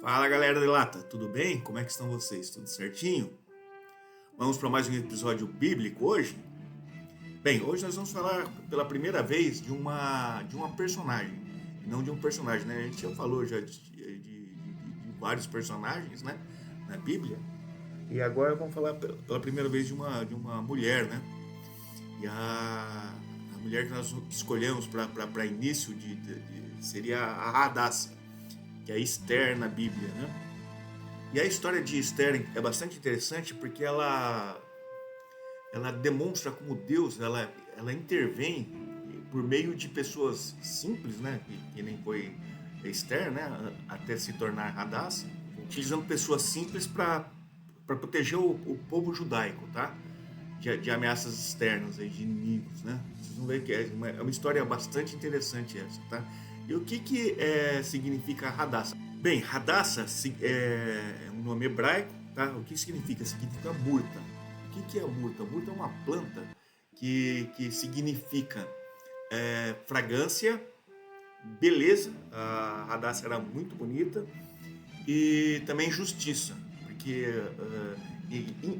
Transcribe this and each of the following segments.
Fala galera de lata, tudo bem? Como é que estão vocês? Tudo certinho? Vamos para mais um episódio bíblico hoje? Bem, hoje nós vamos falar pela primeira vez de uma personagem, e não de um personagem, né? A gente já falou já de vários personagens, né? Na Bíblia, e agora vamos falar pela primeira vez de uma mulher, né? E a mulher que nós escolhemos para início seria a Hadassa, que é Esther na Bíblia, né? E a história de Esther é bastante interessante porque ela demonstra como Deus ela intervém por meio de pessoas simples, né? Que nem foi Esther, né? Até se tornar Hadassah, utilizando pessoas simples para proteger o povo judaico, tá? De ameaças externas, aí, de inimigos, né? Vocês vão ver que é uma história bastante interessante essa, tá? E o que significa Hadassah? Bem, Hadassah é um nome hebraico, tá? O que significa? Significa murta. O que é murta? Murta é uma planta que significa fragrância, beleza. A Hadassah era muito bonita e também justiça, porque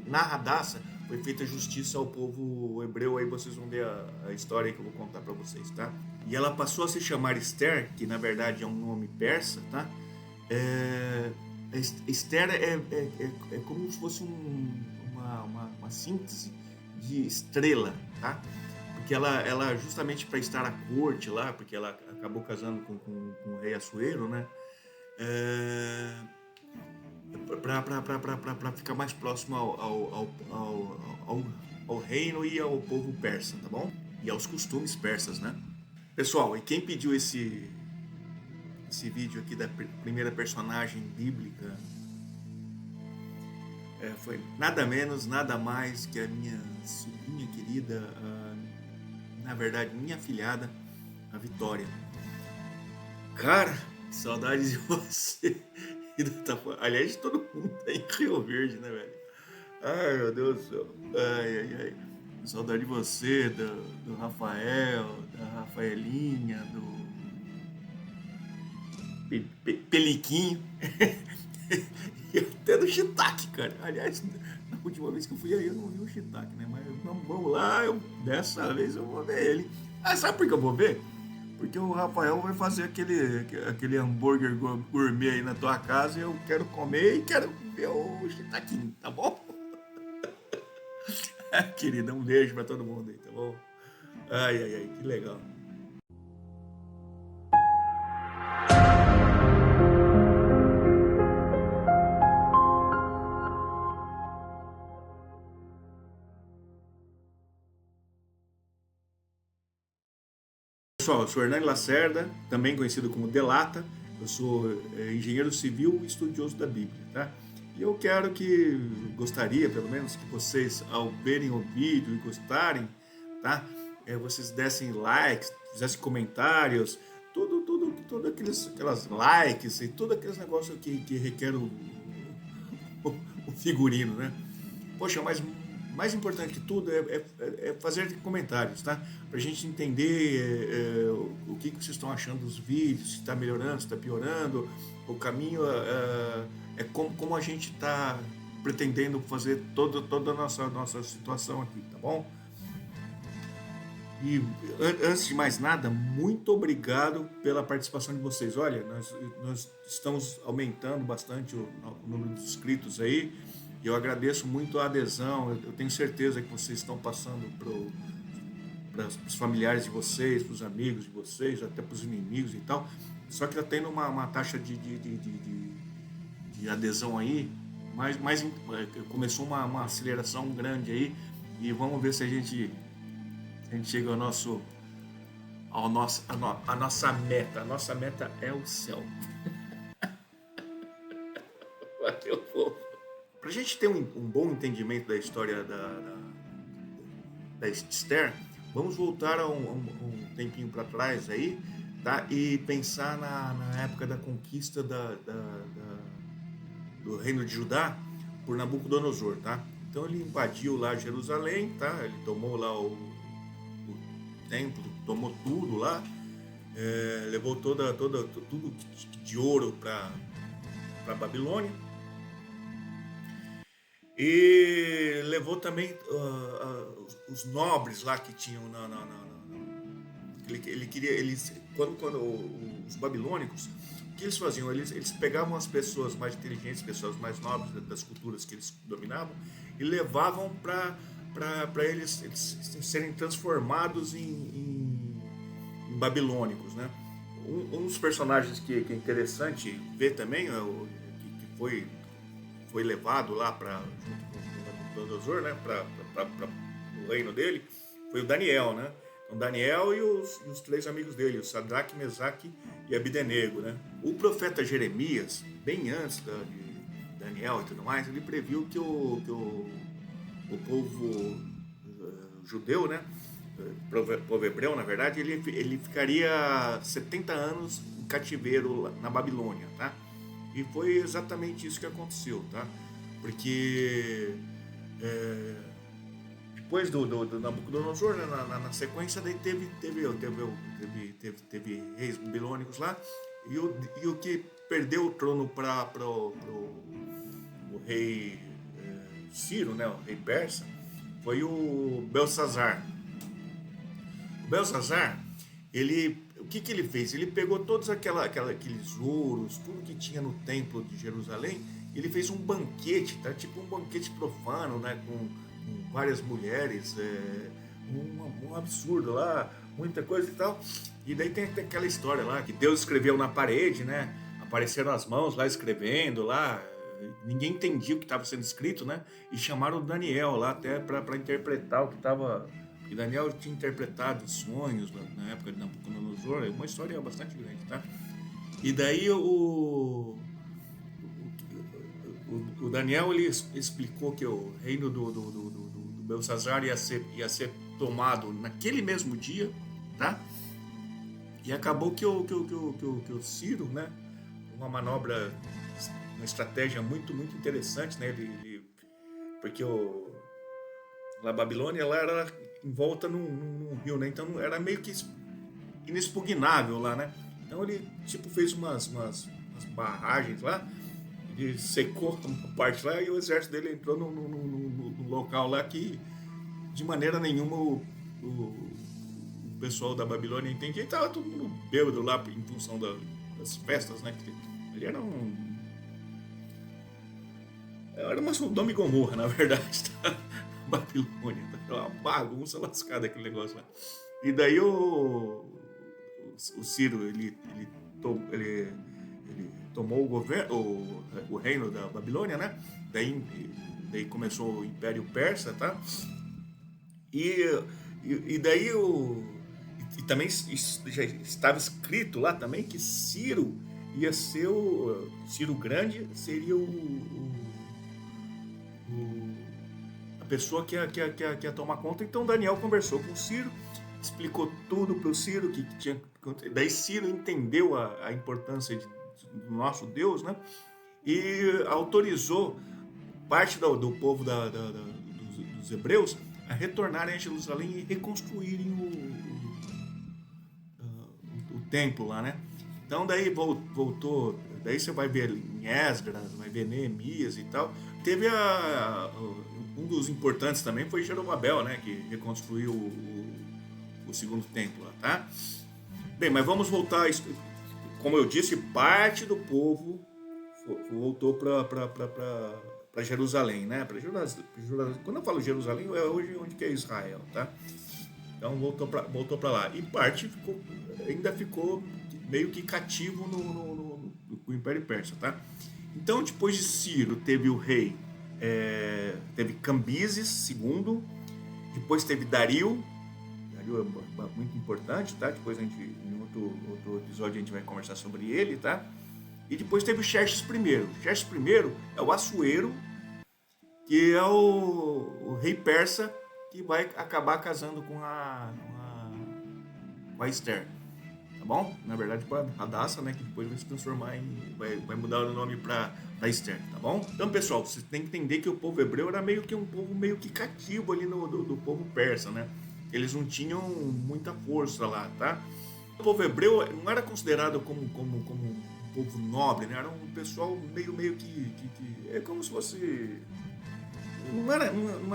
na Hadassah foi feita justiça ao povo hebreu. Aí vocês vão ver a história que eu vou contar para vocês, tá? E ela passou a se chamar Esther, que na verdade é um nome persa, tá? É, Esther é como se fosse uma síntese de estrela, tá? Porque ela justamente para estar à corte lá, porque ela acabou casando com o rei Assuero, né? É, para ficar mais próximo ao reino e ao povo persa, tá bom? E aos costumes persas, né? Pessoal, e quem pediu esse vídeo aqui da primeira personagem bíblica foi nada menos, nada mais que a minha sobrinha querida, na verdade, minha afilhada, a Vitória. Cara, saudades de você. Aliás, de todo mundo tá em Rio Verde, né, velho? Ai, meu Deus do céu. Ai, ai, ai. Saudade de você, do Rafael, da Rafaelinha, do Peliquinho. E até do Shiitake, cara. Aliás, na última vez que eu fui aí eu não vi o Shiitake, né? Mas vamos lá, dessa vez eu vou ver ele. Ah, sabe por que eu vou ver? Porque o Rafael vai fazer aquele hambúrguer gourmet aí na tua casa e eu quero comer e quero ver o Shiitaquinho, tá bom? Querida, um beijo pra todo mundo aí, tá bom? Ai, ai, ai, que legal. Pessoal, eu sou Hernani Lacerda, também conhecido como Delata. Eu sou engenheiro civil e estudioso da Bíblia, tá? E eu gostaria, pelo menos, que vocês, ao verem o vídeo e gostarem, tá? Vocês dessem likes, fizessem comentários, tudo aquelas likes e tudo aqueles negócios que requer o figurino, né? Poxa, mas mais importante que tudo é fazer comentários, tá? Pra gente entender o que vocês estão achando dos vídeos, se está melhorando, se está piorando, o caminho como a gente está pretendendo fazer toda a nossa situação aqui, tá bom? E antes de mais nada, muito obrigado pela participação de vocês. Olha, nós estamos aumentando bastante o número de inscritos aí. E eu agradeço muito a adesão. Eu tenho certeza que vocês estão passando para os familiares de vocês, para os amigos de vocês, até para os inimigos e tal. Só que está tendo uma taxa de adesão aí, começou uma aceleração grande aí. E vamos ver se a gente chega a nossa meta. A nossa meta é o céu. Valeu, povo. Para a gente ter um bom entendimento da história da Esther, vamos voltar a um tempinho para trás aí, tá? E pensar na época da conquista do reino de Judá por Nabucodonosor, tá? Então ele invadiu lá Jerusalém, tá? Ele tomou lá o templo, tomou tudo lá, levou tudo de ouro para a Babilônia. E levou também os nobres lá que tinham ele queria, quando os babilônicos, o que eles faziam? Eles pegavam as pessoas mais inteligentes, pessoas mais nobres das culturas que eles dominavam, e levavam para eles serem transformados em babilônicos, né? Um dos personagens que é interessante ver também, que foi levado lá junto com o Nabucodonosor, né, para o reino dele, foi o Daniel, né? Então, Daniel e os três amigos dele, o Sadraque, Mesaque e Abdenego, né? O profeta Jeremias, bem antes de Daniel e tudo mais, ele previu que o povo judeu, né, povo hebreu, na verdade, ele ficaria 70 anos em cativeiro na Babilônia, tá? E foi exatamente isso que aconteceu, tá? Porque depois do Nabucodonosor, né, na sequência, daí teve reis babilônicos lá, e o que perdeu o trono para o rei Ciro, né, o rei persa, foi o Belsazar. O Belsazar, o que ele fez? Ele pegou todos aqueles ouros, tudo que tinha no templo de Jerusalém, ele fez um banquete, tá? Tipo um banquete profano, né? Com várias mulheres, um absurdo lá, muita coisa e tal. E daí tem aquela história lá, que Deus escreveu na parede, né? Apareceram as mãos lá escrevendo lá, ninguém entendia o que estava sendo escrito, né? E chamaram o Daniel lá até para interpretar o que estava... E Daniel tinha interpretado sonhos na época de Nabucodonosor, é uma história bastante grande, tá? E daí o Daniel, ele explicou que o reino do Belsazar ia ser tomado naquele mesmo dia, tá? E acabou que o Ciro, né, uma manobra, uma estratégia muito, muito interessante, né? Porque a Babilônia, ela era envolta num rio, né? Então era meio que inexpugnável lá, né? Então ele tipo fez umas barragens lá, ele secou uma parte lá e o exército dele entrou num local lá que de maneira nenhuma o pessoal da Babilônia entendia, e tava todo mundo bêbado lá em função das festas, né? Ele era uma Sodoma e Gomorra, na verdade, tá? Babilônia, tá? Uma bagunça lascada aquele negócio lá. E daí o Ciro, ele tomou o governo, o reino da Babilônia, né? Daí começou o Império Persa, tá? E daí e também já estava escrito lá também que Ciro ia ser Ciro Grande seria a pessoa que ia tomar conta. Então Daniel conversou com o Ciro, explicou tudo para o Ciro que tinha. Daí Ciro entendeu a importância do nosso Deus, né? E autorizou parte do povo dos hebreus a retornarem a Jerusalém e reconstruírem o templo lá, né? Então daí voltou, daí você vai ver em Esdras, vai ver Neemias e tal. Teve um dos importantes também foi Zorobabel, né? Que reconstruiu o segundo templo lá, tá? Bem, mas vamos voltar. Como eu disse, parte do povo voltou para Jerusalém, né? Jerusalém. Quando eu falo Jerusalém, é hoje onde que é Israel, tá? Então voltou para lá. E parte ainda ficou meio que cativo no Império Persa, tá? Então, depois de Ciro, teve o rei, teve Cambises II, depois teve Dario é muito importante, tá? Depois em outro episódio a gente vai conversar sobre ele, tá? E depois teve o Xerxes I. Xerxes I é o Assuero, que é o rei persa que vai acabar casando com a Esther, tá bom? Na verdade, com a Hadassah, né? Que depois vai se transformar vai mudar o nome para Esther, tá bom? Então, pessoal, vocês têm que entender que o povo hebreu era meio que um povo meio que cativo ali do povo persa, né? Eles não tinham muita força lá, tá? O povo hebreu não era considerado como um povo nobre, né? Era um pessoal meio que é como se fosse não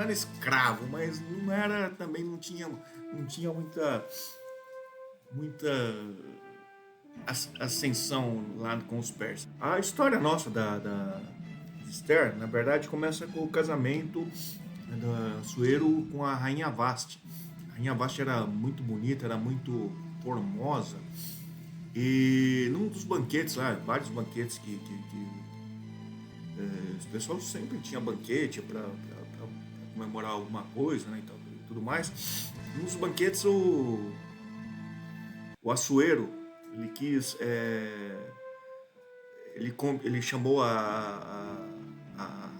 era escravo, mas não era também não tinha muita ascensão lá com os persas. A história nossa da Esther, na verdade, começa com o casamento da Assuero com a rainha Vasti. A rainha Vasti era muito bonita, era muito formosa. E num dos banquetes lá, vários banquetes o pessoal sempre tinha banquete para comemorar alguma coisa, né, e tudo mais. Num dos banquetes o Assuero ele quis ele chamou a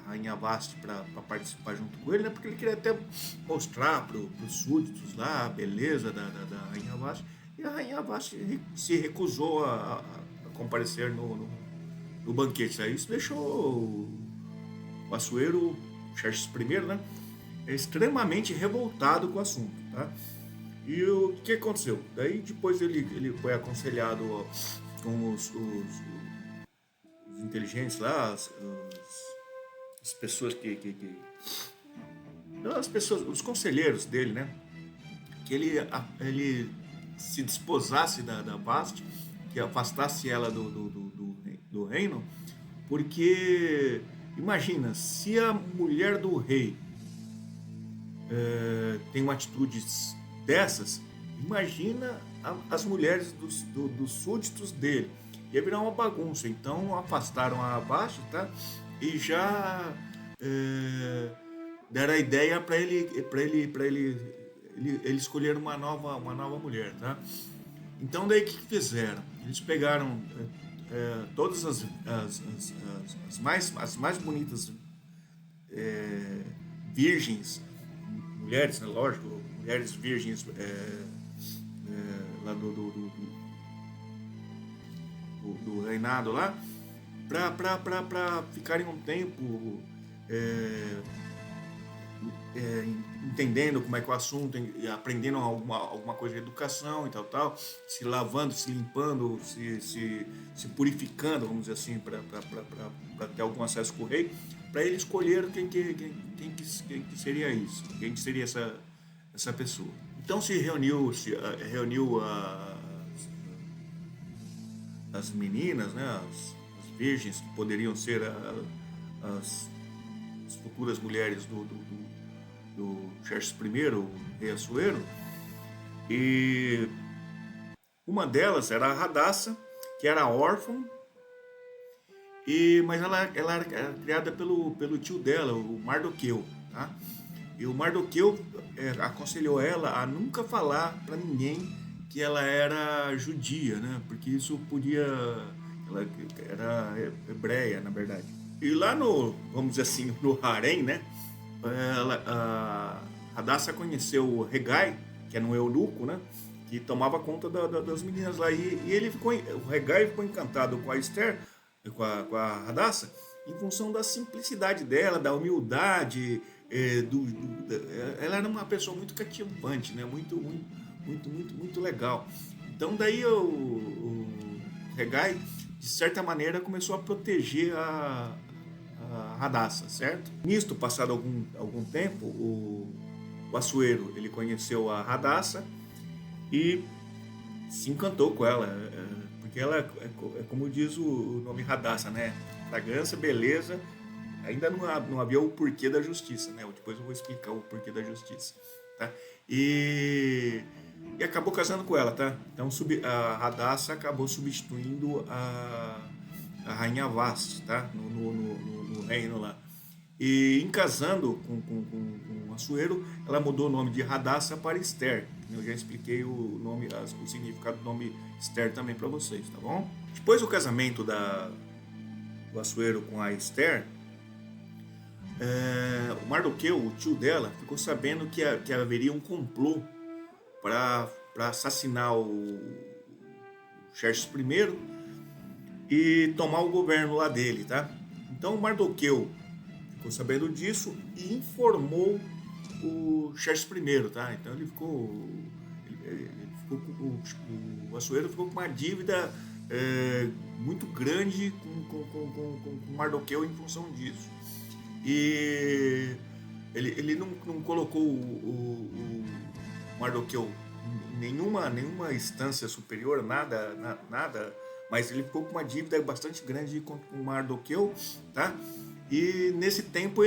rainha Vasti para participar junto com ele, né? Porque ele queria até mostrar para os súditos lá a beleza da rainha Vasti. E a rainha Vasti se recusou a comparecer no banquete. Aí isso deixou o Assuero, Xerxes I, né? Extremamente revoltado com o assunto, tá? E o que aconteceu? Daí depois ele foi aconselhado com os inteligentes lá, as pessoas não, as pessoas, os conselheiros dele, né? Que ele se desposasse da Vasti, que afastasse ela do reino, porque imagina, se a mulher do rei tem uma atitude dessas, imagina as mulheres dos súditos dele. Ia virar uma bagunça. Então afastaram a Vasti, tá? E já deram a ideia para ele escolher uma nova mulher, tá? Então daí o que fizeram? Eles pegaram todas as mais bonitas virgens, mulheres, né? Lógico, mulheres virgens lá do reinado lá, para ficarem um tempo entendendo como é que é o assunto, aprendendo alguma coisa de educação e tal, se lavando, se limpando, se purificando, vamos dizer assim, para ter algum acesso com o rei, para ele escolher quem que seria isso, quem que seria essa pessoa. Então se reuniu as meninas, né, as virgens que poderiam ser as futuras mulheres do Xerxes I, o rei Assuero, e uma delas era a Radassa, que era órfã, mas ela era criada pelo tio dela, o Mardoqueu, tá? E o Mardoqueu aconselhou ela a nunca falar para ninguém que ela era judia, né? Porque isso podia... Ela era hebreia, na verdade. E lá vamos dizer assim, no harém, né? A Radassa conheceu o Regai, que era um eunuco, né? Que tomava conta das meninas lá. E o Regai ficou encantado com a Esther, com a Radassa, em função da simplicidade dela, da humildade. Ela era uma pessoa muito cativante, né? Muito legal. Então daí o Regai, de certa maneira, começou a proteger a Radassa, certo? Nisto, passado algum tempo, o Assuero ele conheceu a Radassa e se encantou com ela, porque ela é como diz o nome Radassa, né? Fragrância, beleza. Ainda não havia o porquê da justiça, né? Depois eu vou explicar o porquê da justiça, tá? E acabou casando com ela, tá? Então a Radassa acabou substituindo a rainha Vasti, tá? No reino lá. E em casando com Assuero, ela mudou o nome de Radassa para Esther. Eu já expliquei o significado do nome Esther também para vocês, tá bom? Depois do casamento do Assuero com a Esther, o Mardoqueu, o tio dela, ficou sabendo que haveria um complô para assassinar o Xerxes I e tomar o governo lá dele, tá? Então o Mardoqueu ficou sabendo disso e informou o Xerxes I, tá? Então o Assuero ficou com uma dívida muito grande com Mardoqueu em função disso. E ele não colocou o Mardoqueu em nenhuma instância superior, nada, mas ele ficou com uma dívida bastante grande com o Mardoqueu, tá? E nesse tempo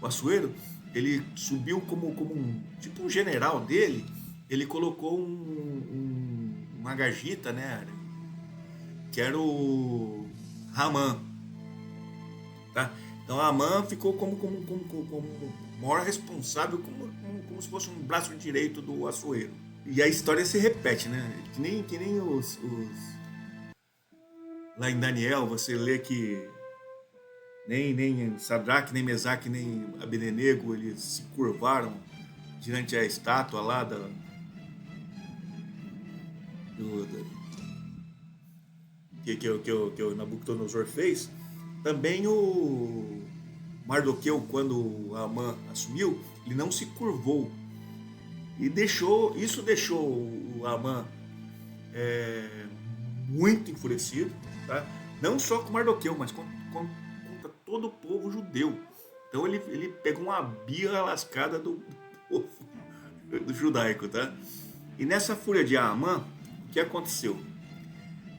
o Assuero, ele subiu como tipo um general dele, ele colocou um agagita, né? Que era o Haman, tá? Então Haman ficou como maior responsável, como se fosse um braço direito do Assuero. E a história se repete, né? Que nem lá em Daniel, você lê que nem Sadraque, nem Mesaque, nem Abednego, eles se curvaram diante a estátua lá que o Nabucodonosor fez. Também o Mardoqueu, quando o Amã assumiu, ele não se curvou. E isso deixou o Amã muito enfurecido, tá? Não só com Mardoqueu, mas contra todo o povo judeu. Então ele pegou uma birra lascada do povo do judaico, tá? E nessa fúria de Amã, o que aconteceu?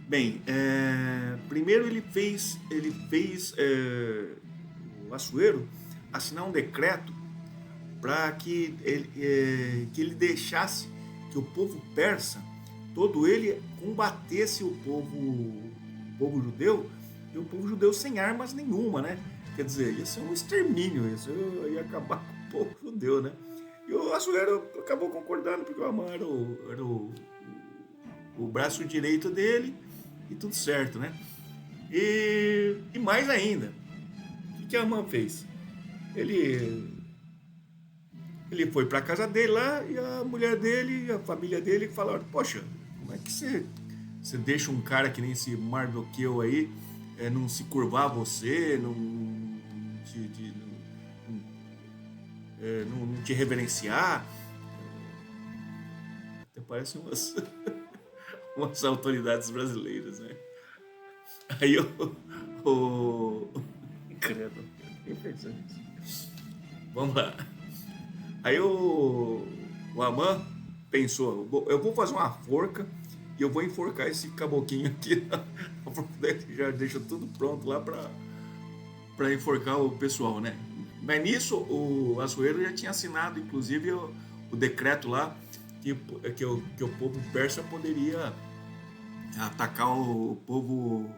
Bem, primeiro ele fez o Assuero assinar um decreto para que ele deixasse que o povo persa, todo ele, combatesse o povo judeu, e o povo judeu sem armas nenhuma, né? Quer dizer, ia ser um extermínio, isso ia acabar com o povo judeu, né? E o Assuero acabou concordando, porque o Amã era o braço direito dele, e tudo certo, né? E mais ainda, o que a Amã fez? Ele foi para a casa dele lá, e a mulher dele e a família dele falaram: poxa, como é que você deixa um cara que nem esse Mardoqueu aí não se curvar a você, não te reverenciar? Até parece umas autoridades brasileiras, né? Aí credo, nem pensando nisso. Vamos lá. Aí o Amã pensou: eu vou fazer uma forca e eu vou enforcar esse caboquinho aqui. Já deixa tudo pronto lá para enforcar o pessoal, né? Mas nisso o Assuero já tinha assinado, inclusive, o decreto lá que o povo persa poderia atacar o povo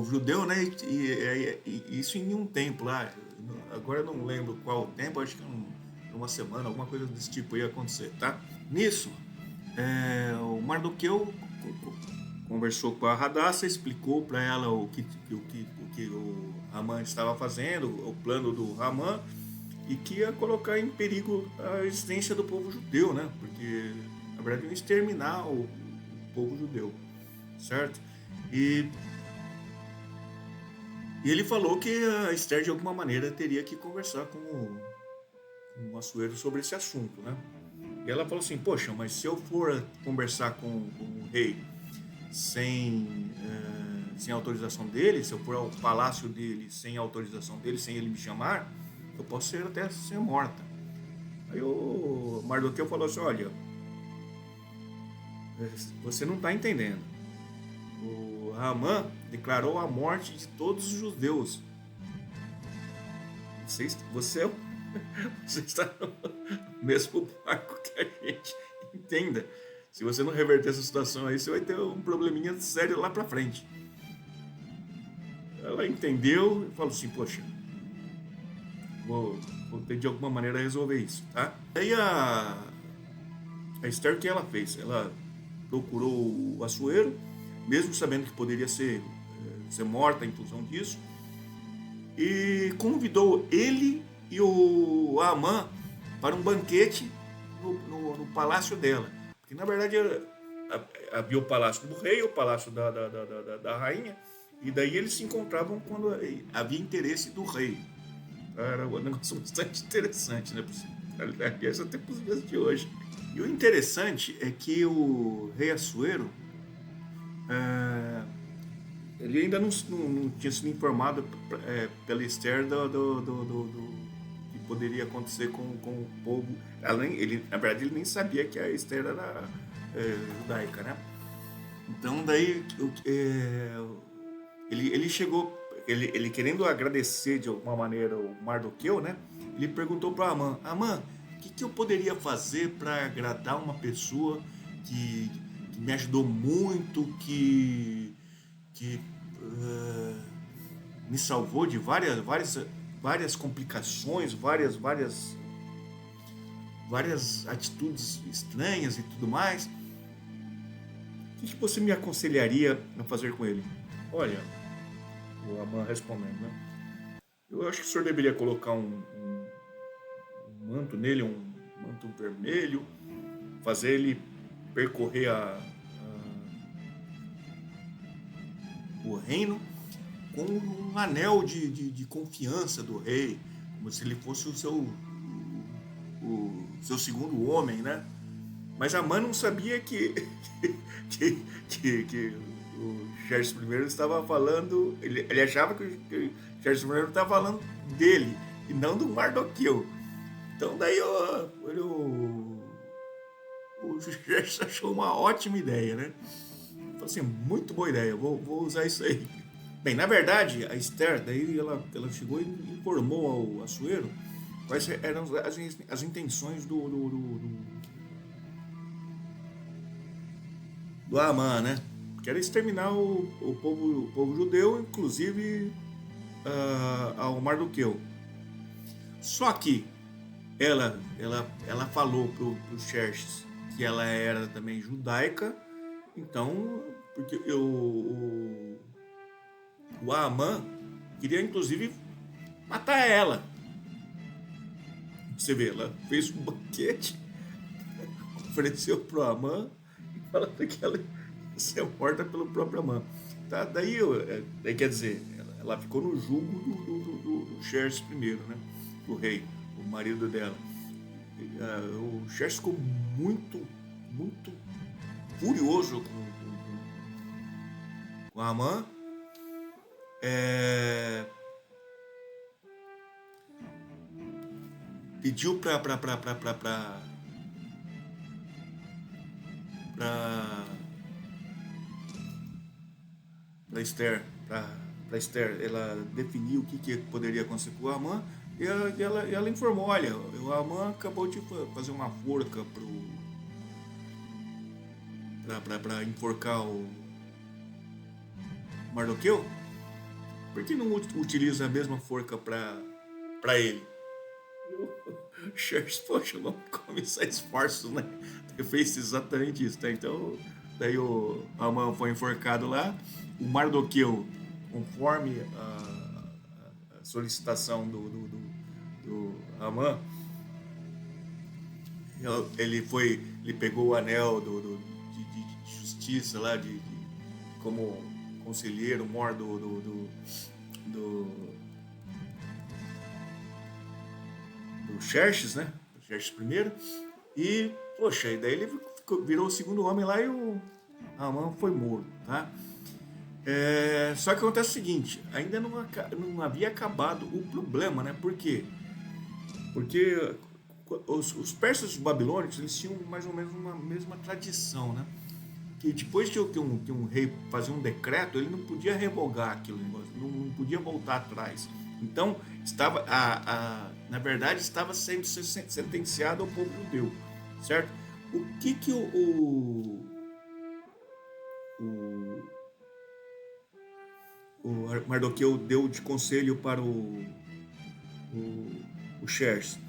judeu, né? E isso em um tempo lá. Agora eu não lembro qual o tempo, acho que uma semana, alguma coisa desse tipo ia acontecer, tá? Nisso, o Mardoqueu conversou com a Radassa, explicou para ela o que o Haman estava fazendo, o plano do Haman, e que ia colocar em perigo a existência do povo judeu, né? Porque, na verdade, iam exterminar o povo judeu, certo? E ele falou que a Esther, de alguma maneira, teria que conversar com o Assuero sobre esse assunto, né? E ela falou assim: poxa, mas se eu for conversar com o rei sem autorização dele, se eu for ao palácio dele sem autorização dele, sem ele me chamar, eu posso até ser morta. Aí o Mardoqueu falou assim: olha, você não está entendendo. O Haman declarou a morte de todos os judeus. Você está no mesmo barco que a gente. Entenda. Se você não reverter essa situação aí, você vai ter um probleminha sério lá pra frente. Ela entendeu e falou assim: poxa, vou ter de alguma maneira resolver isso, tá? Aí a Esther, o que ela fez? Ela procurou o Assuero, mesmo sabendo que poderia ser morta em função disso, e convidou ele e o Amã para um banquete no palácio dela. Porque, na verdade, havia o palácio do rei, o palácio da rainha, e daí eles se encontravam quando havia interesse do rei. Era um negócio bastante interessante, né? Aliás, até para os dias de hoje. E o interessante é que o rei Assuero, é, ele ainda não tinha sido informado pela Esther do que poderia acontecer com o povo. Na verdade, ele nem sabia que a Esther era judaica, né? Então, daí, ele chegou, ele querendo agradecer de alguma maneira o Mardoqueu, né? Ele perguntou para Amã: Amã, o que eu poderia fazer para agradar uma pessoa que me ajudou muito, que me salvou de várias complicações, várias atitudes estranhas e tudo mais. O que você me aconselharia a fazer com ele? Olha, o Amã respondendo, né? Eu acho que o senhor deveria colocar um manto nele, um manto vermelho, fazer ele percorrer o reino com um anel de confiança do rei, como se ele fosse o seu segundo homem, né? Mas Amã não sabia que o Xerxes I estava falando, ele achava que o Xerxes I estava falando dele e não do Mardoqueu. Então daí o Xerxes achou uma ótima ideia, né? Falou assim, muito boa ideia, vou usar isso aí. Bem, na verdade, a Esther, daí ela chegou e informou ao Assuero quais eram as intenções do Amã, né? Que era exterminar o povo judeu, inclusive ao Mardoqueu. Só que ela falou pro Xerxes que ela era também judaica, então, porque o Amã queria inclusive matar ela. Você vê, ela fez um banquete, ofereceu pro Amã e falando que ela ia ser morta pelo próprio Amã. Tá, daí quer dizer, ela ficou no jugo do Xerxes I, né? O rei, o marido dela. O Xerxes ficou muito, muito furioso com a Amã. Pediu para Esther, ela definir o que poderia acontecer com o Amã, e ela informou, olha, o Amã acabou de fazer uma forca para enforcar o Mardoqueu. Por que não utiliza a mesma forca para ele? O Xerxes, poxa, vamos começar esforços, né? Ele fez exatamente isso, tá? Então, daí o Amã foi enforcado lá, o Mardoqueu, conforme a solicitação do Amã, ele pegou o anel de justiça lá, como conselheiro mor do Xerxes, né? O Xerxes I. E, poxa, e daí ele virou o segundo homem lá e o Amã foi morto, tá? Só que acontece o seguinte, ainda não havia acabado o problema, né? Por quê? Porque os persas e os babilônicos, eles tinham mais ou menos uma mesma tradição, né? Que depois que um rei fazia um decreto, ele não podia revogar aquilo, não podia voltar atrás. Então, na verdade, estava sendo sentenciado ao povo judeu, certo? O que o Mardoqueu deu de conselho para o Xerxes?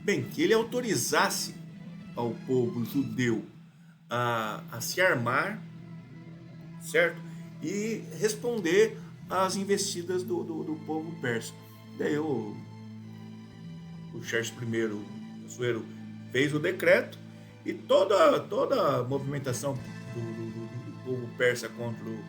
Bem, que ele autorizasse ao povo judeu a se armar, certo? E responder às investidas do povo persa. Daí o Xerxes I, Assuero, fez o decreto e toda a movimentação do povo persa contra o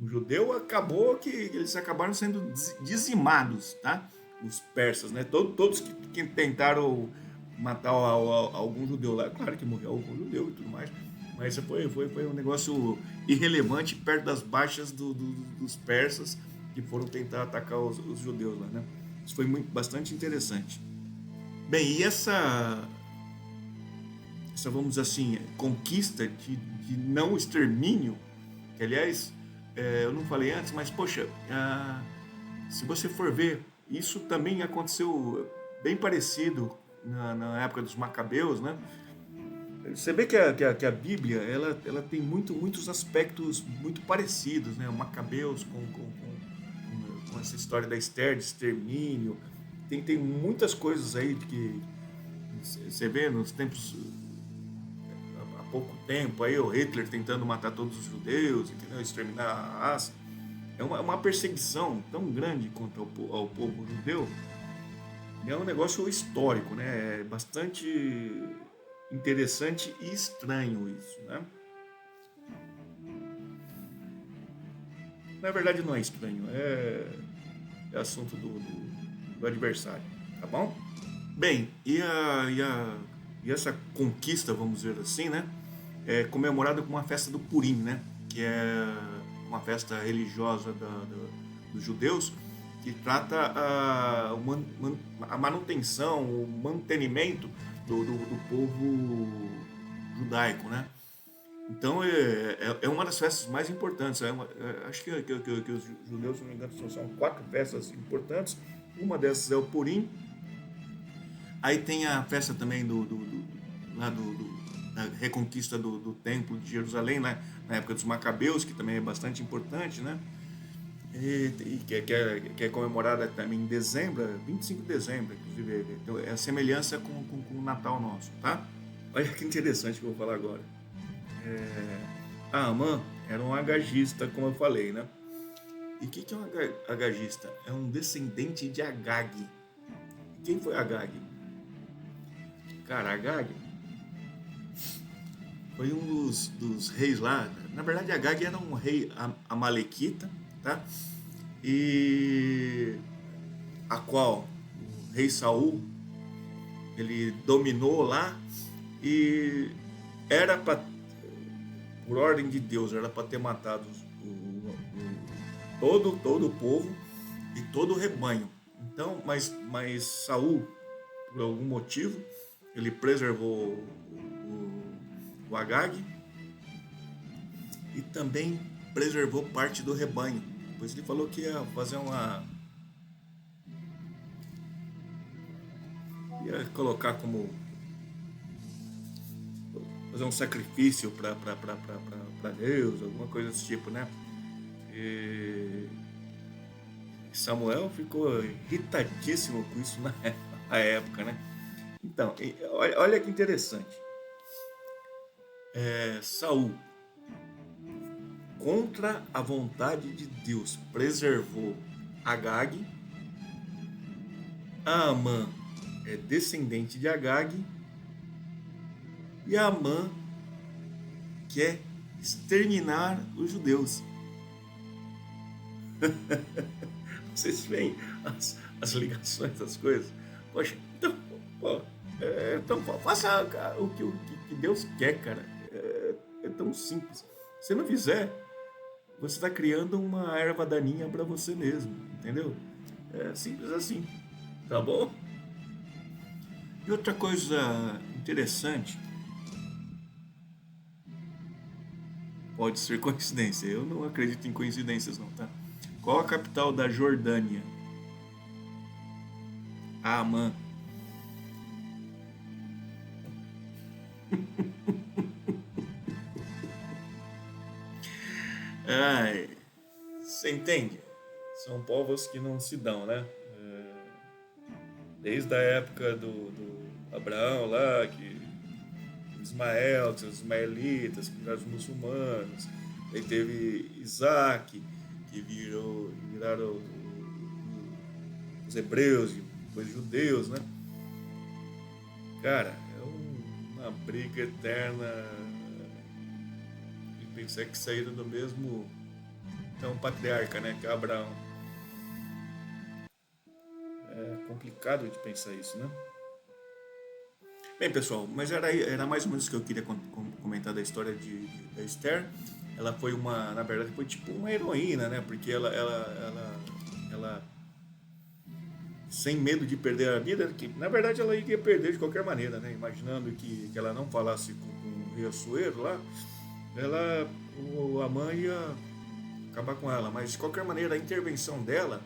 judeu acabou que eles acabaram sendo dizimados, tá? Os persas, né? Todos que tentaram matar algum judeu lá, claro que morreu algum judeu e tudo mais, Mas foi um negócio irrelevante perto das baixas dos persas que foram tentar atacar os judeus lá, né? Isso foi bastante interessante. Bem, e essa, vamos dizer assim, conquista de não extermínio, que aliás, eu não falei antes, mas poxa, se você for ver, isso também aconteceu bem parecido na época dos Macabeus, né? Você vê que a Bíblia ela tem muitos aspectos muito parecidos, né? O Macabeus com essa história da Esther, de extermínio. Tem muitas coisas aí que você vê nos tempos, há pouco tempo, aí o Hitler tentando matar todos os judeus, entendeu? Exterminar a raça. É uma perseguição tão grande contra ao povo judeu. É um negócio histórico, né? É bastante interessante e estranho isso, né? Na verdade não é estranho, é assunto do adversário, tá bom? Bem, e essa conquista, vamos dizer assim, né? É comemorada com uma festa do Purim, né? Que é uma festa religiosa dos judeus que trata a manutenção, o mantenimento do povo judaico, né? Então é uma das festas mais importantes. Acho que os judeus, se não me engano, são 4 festas importantes. Uma dessas é o Purim. Aí tem a festa também lá da reconquista do Templo de Jerusalém, né? Na época dos Macabeus, que também é bastante importante, né? E que é comemorada também em dezembro, 25 de dezembro, inclusive. Então, é a semelhança com o Natal nosso, tá? Olha que interessante que eu vou falar agora. A Amã era um agagista, como eu falei, né? E o que é um agagista? É um descendente de Agag. E quem foi Agag? Cara, Agag foi um dos reis lá. Na verdade, Agag era um rei amalequita, tá? E a qual o rei Saul ele dominou lá e era para, por ordem de Deus, era para ter matado todo o povo e todo o rebanho. Então, mas Saul, por algum motivo, ele preservou o Agag e também preservou parte do rebanho. Depois ele falou que ia fazer ia colocar como fazer um sacrifício para Deus, alguma coisa desse tipo, né? E Samuel ficou irritadíssimo com isso na época, né? Então, olha que interessante. Saul, contra a vontade de Deus, preservou Agag. Amã é descendente de Agag. E Amã quer exterminar os judeus. Vocês veem as ligações das coisas? Poxa, então faça o que Deus quer, cara. É tão simples. Se não fizer, você está criando uma erva daninha para você mesmo, entendeu? É simples assim, tá bom? E outra coisa interessante, pode ser coincidência, eu não acredito em coincidências não, tá? Qual a capital da Jordânia? Amã. Ai, você entende? São povos que não se dão, né? Desde a época do Abraão lá, que Ismael, que são os ismaelitas, que viraram os muçulmanos. Aí teve Isaac, que viraram os hebreus, depois judeus, né? Cara, é uma briga eterna e pensar que saíram do mesmo patriarca, né? Que é Abraão. É complicado de pensar isso, né? Bem, pessoal, mas era mais ou menos o que eu queria comentar da história da Esther. Ela foi na verdade, foi tipo uma heroína, né? Porque ela sem medo de perder a vida, que na verdade ela iria perder de qualquer maneira, né? Imaginando que ela não falasse com o rei Assuero lá, o Amã ia acabar com ela. Mas de qualquer maneira, a intervenção dela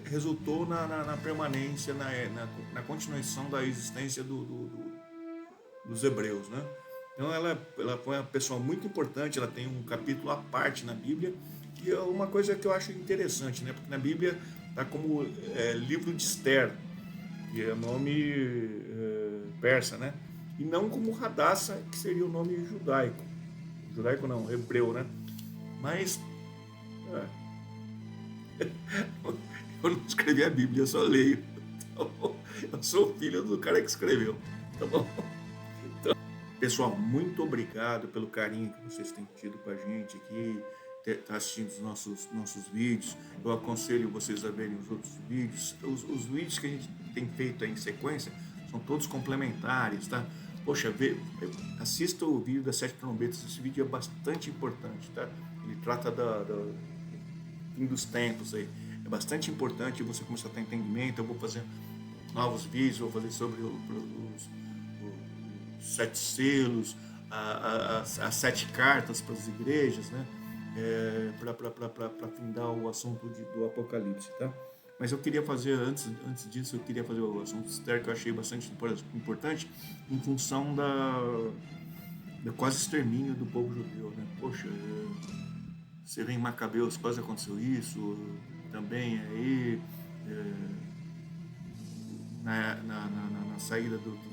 resultou na permanência, na continuação da existência dos hebreus, né? Então ela foi uma pessoa muito importante, ela tem um capítulo à parte na Bíblia, e é uma coisa que eu acho interessante, né? Porque na Bíblia está como livro de Esther, que é o nome persa, né? E não como Hadassah, que seria o nome judaico. Judaico não, hebreu, né? Mas eu não escrevi a Bíblia, eu só leio. Tá bom? Eu sou filho do cara que escreveu, tá bom? Pessoal, muito obrigado pelo carinho que vocês têm tido com a gente aqui, tá assistindo os nossos vídeos. Eu aconselho vocês a verem os outros vídeos. Os vídeos que a gente tem feito aí em sequência são todos complementares, tá? Poxa, assista o vídeo das 7 trombetas, esse vídeo é bastante importante, tá? Ele trata do fim dos tempos aí. É bastante importante você começar a ter entendimento. Eu vou fazer novos vídeos, vou fazer sobre os 7 selos, as 7 cartas para as igrejas, né? Para findar o assunto do Apocalipse, tá? Mas eu queria fazer, antes disso, eu queria fazer o assunto Esther, que eu achei bastante importante, em função do quase extermínio do povo judeu, né? Poxa, você vê em Macabeus, quase aconteceu isso, também aí, na saída do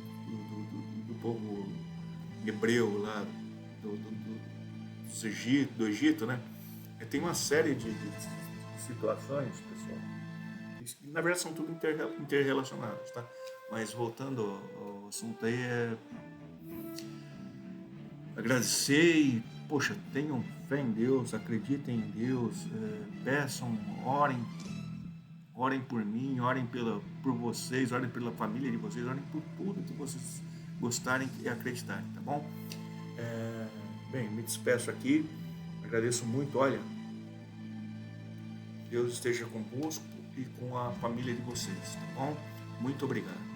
povo hebreu lá do Egito, né? Tem uma série de situações, pessoal, que na verdade são tudo interrelacionados, tá? Mas voltando ao assunto aí, agradecer e, poxa, tenham fé em Deus, acreditem em Deus, peçam, orem por mim, orem por vocês, orem pela família de vocês, orem por tudo que vocês gostarem e acreditarem, tá bom? Bem, me despeço aqui, agradeço muito, olha, Deus esteja convosco e com a família de vocês, tá bom? Muito obrigado.